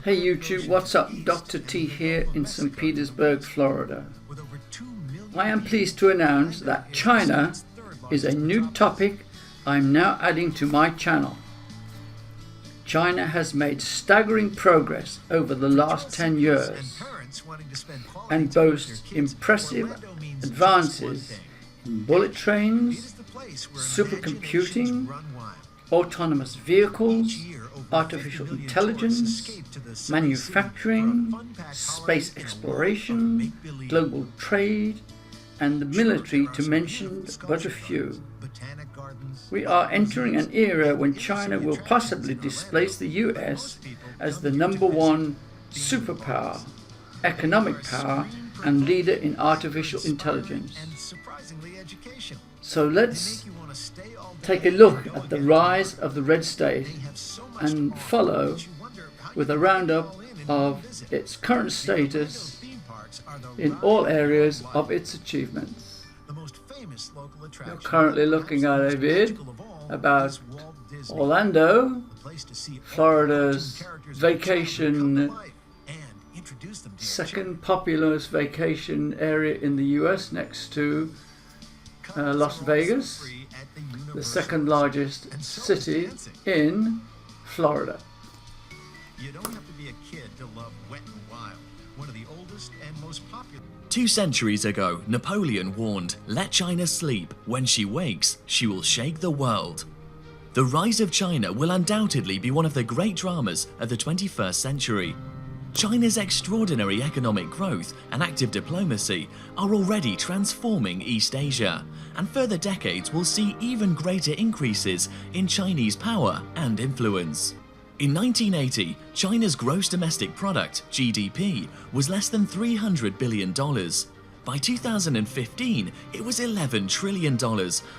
Hey YouTube, what's up? Dr. T here in St. Petersburg, Florida. I am pleased to announce that China is a new topic I'm now adding to my channel. China has made staggering progress over the last 10 years and boasts impressive advances in bullet trains, supercomputing, autonomous vehicles, artificial intelligence, manufacturing, space exploration, global trade, and the military, to mention but a few. We are entering an era when China will possibly displace the US as the #1 superpower, economic power, and leader in artificial intelligence. So let's take a look at the rise of the Red State and follow with a roundup of its current status in all areas of its achievements. You're currently looking at a vid about Orlando, Florida's vacation, second populous vacation area in the US, next to Las Vegas, the second largest city in Florida. You don't have to be a kid to love Wet n Wild, one of the oldest and most popular. 2 centuries ago, Napoleon warned, "Let China sleep. When she wakes, she will shake the world." The rise of China will undoubtedly be one of the great dramas of the 21st century. China's extraordinary economic growth and active diplomacy are already transforming East Asia, and further decades will see even greater increases in Chinese power and influence. In 1980, China's gross domestic product, GDP, was less than $300 billion. By 2015, it was $11 trillion,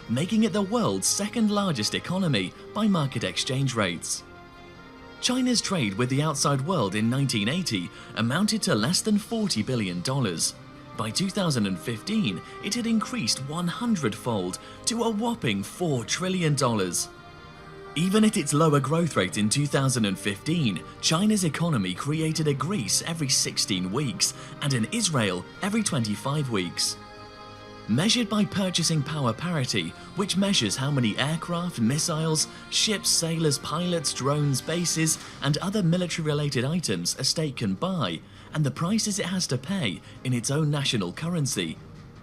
making it the world's second largest economy by market exchange rates. China's trade with the outside world in 1980 amounted to less than $40 billion. By 2015, it had increased 100-fold to a whopping $4 trillion. Even at its lower growth rate in 2015, China's economy created a Greece every 16 weeks and an Israel every 25 weeks. Measured by purchasing power parity, which measures how many aircraft, missiles, ships, sailors, pilots, drones, bases, and other military-related items a state can buy, and the prices it has to pay in its own national currency,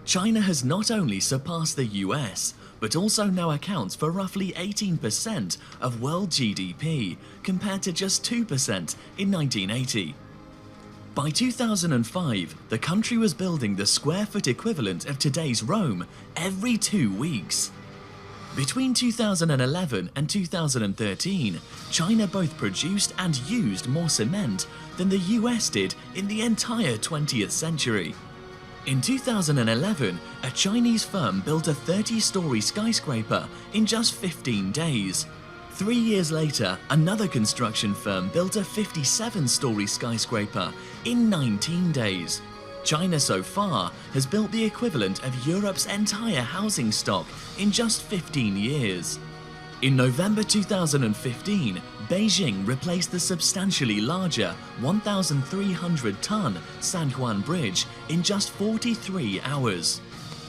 China has not only surpassed the US, but also now accounts for roughly 18% of world GDP, compared to just 2% in 1980. By 2005, the country was building the square foot equivalent of today's Rome every 2 weeks. Between 2011 and 2013, China both produced and used more cement than the US did in the entire 20th century. In 2011, a Chinese firm built a 30-story skyscraper in just 15 days. 3 years later, another construction firm built a 57-story skyscraper in 19 days. China so far has built the equivalent of Europe's entire housing stock in just 15 years. In November 2015, Beijing replaced the substantially larger 1,300-ton San Juan Bridge in just 43 hours.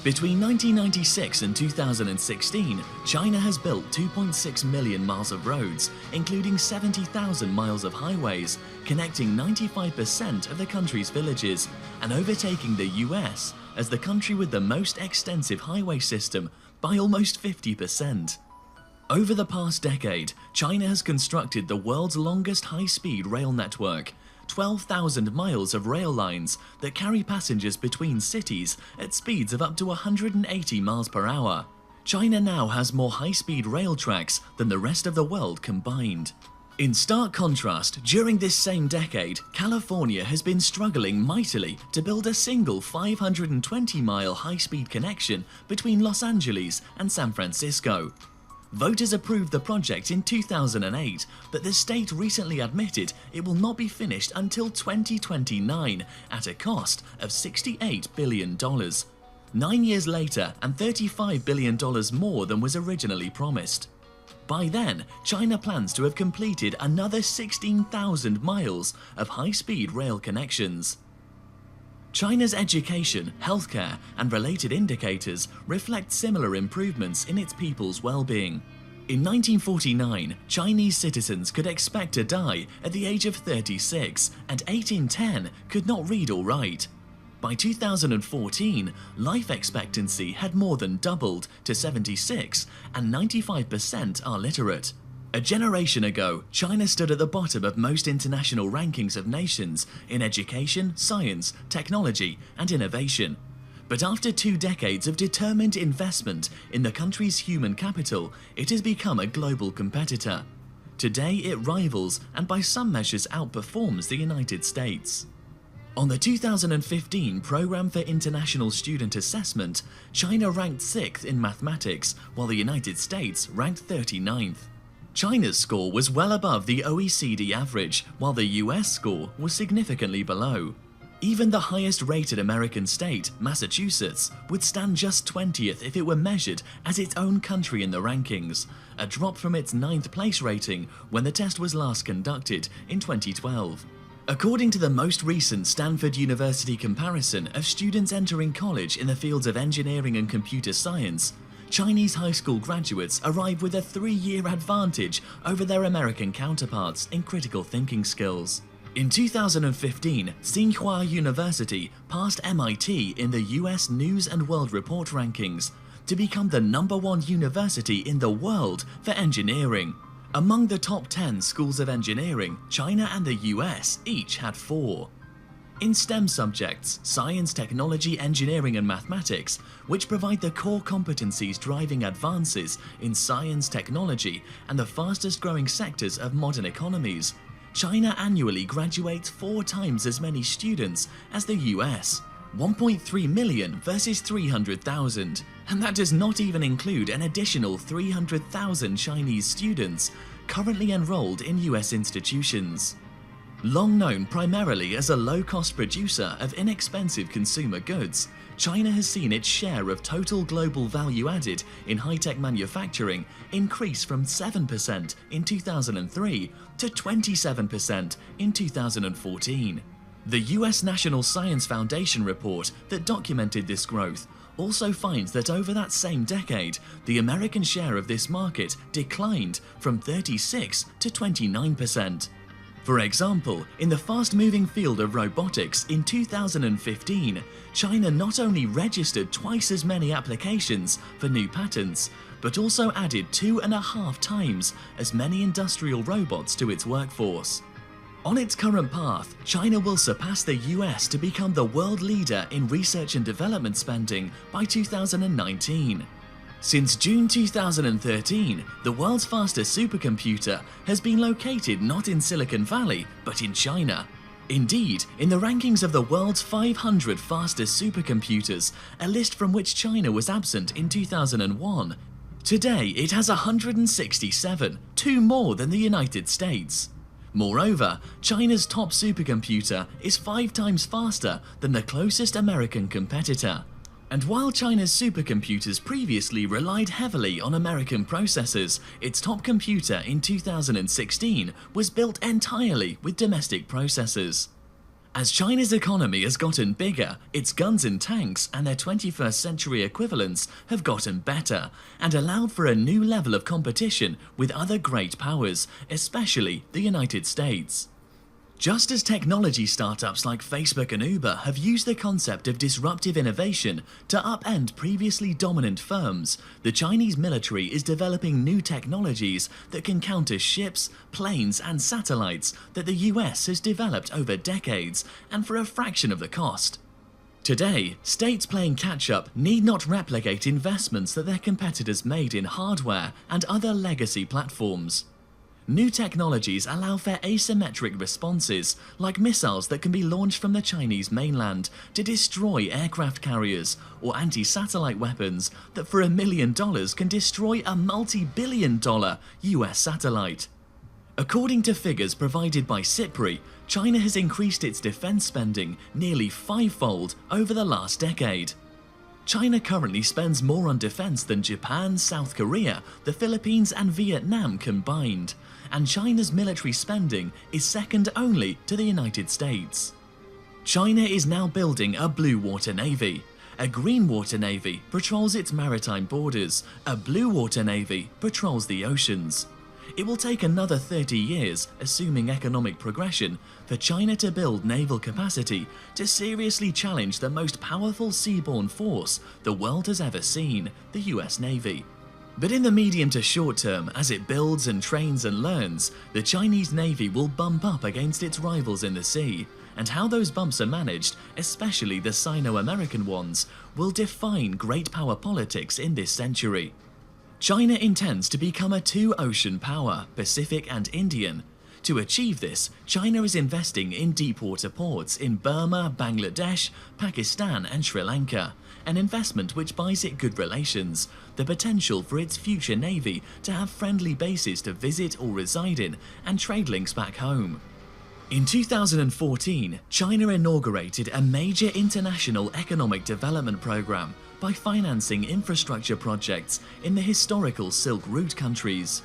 Between 1996 and 2016, China has built 2.6 million miles of roads, including 70,000 miles of highways, connecting 95% of the country's villages, and overtaking the US as the country with the most extensive highway system by almost 50%. Over the past decade, China has constructed the world's longest high-speed rail network, 12,000 miles of rail lines that carry passengers between cities at speeds of up to 180 miles per hour. China now has more high-speed rail tracks than the rest of the world combined. In stark contrast, during this same decade, California has been struggling mightily to build a single 520-mile high-speed connection between Los Angeles and San Francisco. Voters approved the project in 2008, but the state recently admitted it will not be finished until 2029 at a cost of $68 billion. 9 years later and $35 billion more than was originally promised. By then, China plans to have completed another 16,000 miles of high-speed rail connections. China's education, healthcare, and related indicators reflect similar improvements in its people's well-being. In 1949, Chinese citizens could expect to die at the age of 36, and 8 in 10 could not read or write. By 2014, life expectancy had more than doubled to 76, and 95% are literate. A generation ago, China stood at the bottom of most international rankings of nations in education, science, technology, and innovation. But after 2 decades of determined investment in the country's human capital, it has become a global competitor. Today it rivals and by some measures outperforms the United States. On the 2015 Programme for International Student Assessment, China ranked 6th in mathematics, while the United States ranked 39th. China's score was well above the OECD average, while the US score was significantly below. Even the highest-rated American state, Massachusetts, would stand just 20th if it were measured as its own country in the rankings, a drop from its 9th place rating when the test was last conducted in 2012. According to the most recent Stanford University comparison of students entering college in the fields of engineering and computer science, Chinese high school graduates arrive with a 3-year advantage over their American counterparts in critical thinking skills. In 2015, Tsinghua University passed MIT in the US News and World Report rankings to become the #1 university in the world for engineering. Among the top 10 schools of engineering, China and the US each had 4. In STEM subjects, science, technology, engineering and mathematics, which provide the core competencies driving advances in science, technology and the fastest growing sectors of modern economies, China annually graduates 4 times as many students as the US, 1.3 million versus 300,000, and that does not even include an additional 300,000 Chinese students currently enrolled in US institutions. Long known primarily as a low-cost producer of inexpensive consumer goods, China has seen its share of total global value added in high-tech manufacturing increase from 7% in 2003 to 27% in 2014. The US National Science Foundation report that documented this growth also finds that over that same decade, the American share of this market declined from 36 to 29%. For example, in the fast-moving field of robotics in 2015, China not only registered twice as many applications for new patents, but also added 2.5 times as many industrial robots to its workforce. On its current path, China will surpass the US to become the world leader in research and development spending by 2019. Since June 2013, the world's fastest supercomputer has been located not in Silicon Valley, but in China. Indeed, in the rankings of the world's 500 fastest supercomputers, a list from which China was absent in 2001, today it has 167, 2 more than the United States. Moreover, China's top supercomputer is 5 times faster than the closest American competitor. And while China's supercomputers previously relied heavily on American processors, its top computer in 2016 was built entirely with domestic processors. As China's economy has gotten bigger, its guns and tanks and their 21st century equivalents have gotten better and allowed for a new level of competition with other great powers, especially the United States. Just as technology startups like Facebook and Uber have used the concept of disruptive innovation to upend previously dominant firms, the Chinese military is developing new technologies that can counter ships, planes and satellites that the US has developed over decades and for a fraction of the cost. Today, states playing catch-up need not replicate investments that their competitors made in hardware and other legacy platforms. New technologies allow for asymmetric responses, like missiles that can be launched from the Chinese mainland to destroy aircraft carriers, or anti-satellite weapons that for $1 million can destroy a multi-billion-dollar US satellite. According to figures provided by SIPRI, China has increased its defense spending nearly 5-fold over the last decade. China currently spends more on defense than Japan, South Korea, the Philippines and Vietnam combined, and China's military spending is second only to the United States. China is now building a blue water navy. A green water navy patrols its maritime borders, a blue water navy patrols the oceans. It will take another 30 years, assuming economic progression, for China to build naval capacity to seriously challenge the most powerful seaborne force the world has ever seen, the US Navy. But in the medium to short term, as it builds and trains and learns, the Chinese Navy will bump up against its rivals in the sea, and how those bumps are managed, especially the Sino-American ones, will define great power politics in this century. China intends to become a two-ocean power, Pacific and Indian. To achieve this, China is investing in deep-water ports in Burma, Bangladesh, Pakistan and Sri Lanka, an investment which buys it good relations, the potential for its future navy to have friendly bases to visit or reside in, and trade links back home. In 2014, China inaugurated a major international economic development program by financing infrastructure projects in the historical Silk Route countries.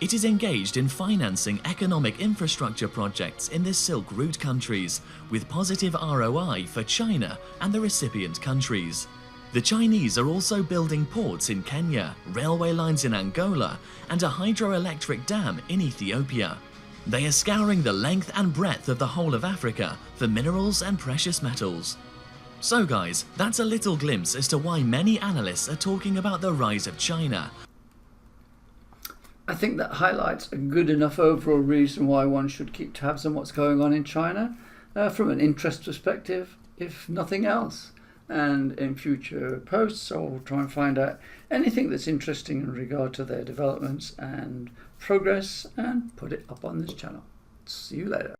It is engaged in financing economic infrastructure projects in the Silk Route countries, with positive ROI for China and the recipient countries. The Chinese are also building ports in Kenya, railway lines in Angola, and a hydroelectric dam in Ethiopia. They are scouring the length and breadth of the whole of Africa for minerals and precious metals. So guys, that's a little glimpse as to why many analysts are talking about the rise of China. I think that highlights a good enough overall reason why one should keep tabs on what's going on in China, from an interest perspective, if nothing else. And in future posts, I'll try and find out anything that's interesting in regard to their developments and progress and put it up on this channel. See you later.